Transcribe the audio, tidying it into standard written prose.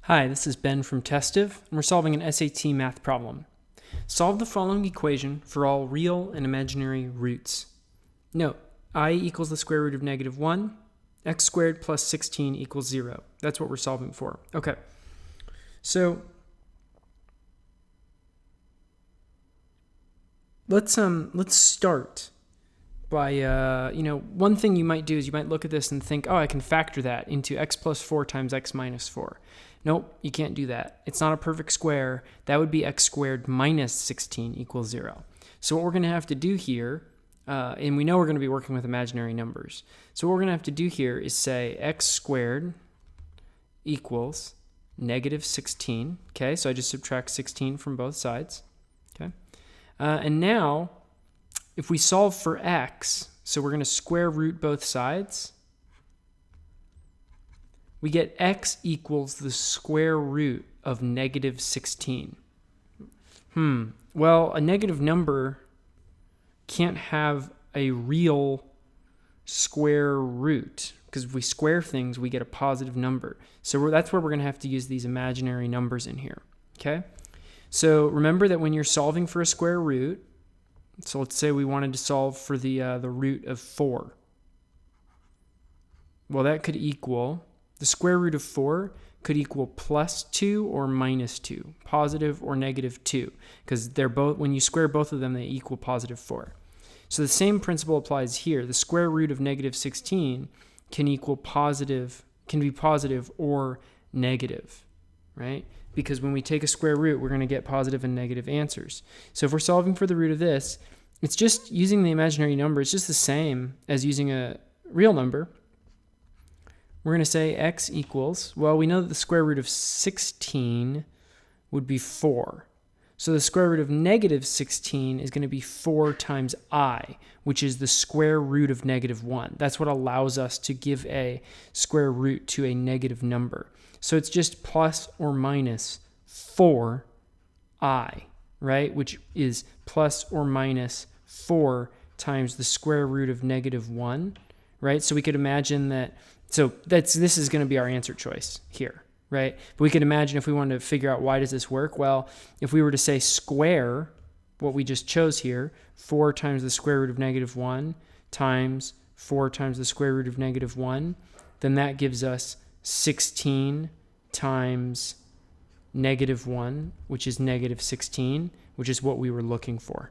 Hi, this is Ben from Testiv, and we're solving an SAT math problem. Solve the following equation for all real and imaginary roots. Note, I equals the square root of negative 1, x squared plus 16 equals 0. That's what we're solving for. Okay, so let's start by, one thing you might do is you might look at this and think, oh, I can factor that into x plus 4 times x minus 4. Nope, you can't do that. It's not a perfect square. That would be x squared minus 16 equals 0. So what we're going to have to do here, and we know we're going to be working with imaginary numbers. So what we're going to have to do here is say x squared equals negative 16. Okay, so I just subtract 16 from both sides. Okay, and now if we solve for x, so we're going to square root both sides, we get x equals the square root of negative 16. Well, a negative number can't have a real square root, because if we square things, we get a positive number. So that's where we're going to have to use these imaginary numbers in here. Okay? So remember that when you're solving for a square root, so let's say we wanted to solve for the root of 4. Well, that could equal, the square root of 4 could equal plus 2 or minus 2, positive or negative 2, because they're both, when you square both of them, they equal positive 4. So the same principle applies here. The square root of negative 16 can equal positive, can be positive or negative, right? Because when we take a square root, we're going to get positive and negative answers. So if we're solving for the root of this, it's just using the imaginary number. It's just the same as using a real number. We're going to say x equals, well, we know that the square root of 16 would be 4. So the square root of negative 16 is going to be 4 times I, which is the square root of negative 1. That's what allows us to give a square root to a negative number. So it's just plus or minus 4i, right? Which is plus or minus 4 times the square root of negative 1, right? So we could imagine that, so this is going to be our answer choice here, right? But we could imagine if we wanted to figure out why does this work, well, if we were to say square what we just chose here, 4 times the square root of negative 1 times 4 times the square root of negative 1, then that gives us 16 times negative 1, which is negative 16, which is what we were looking for.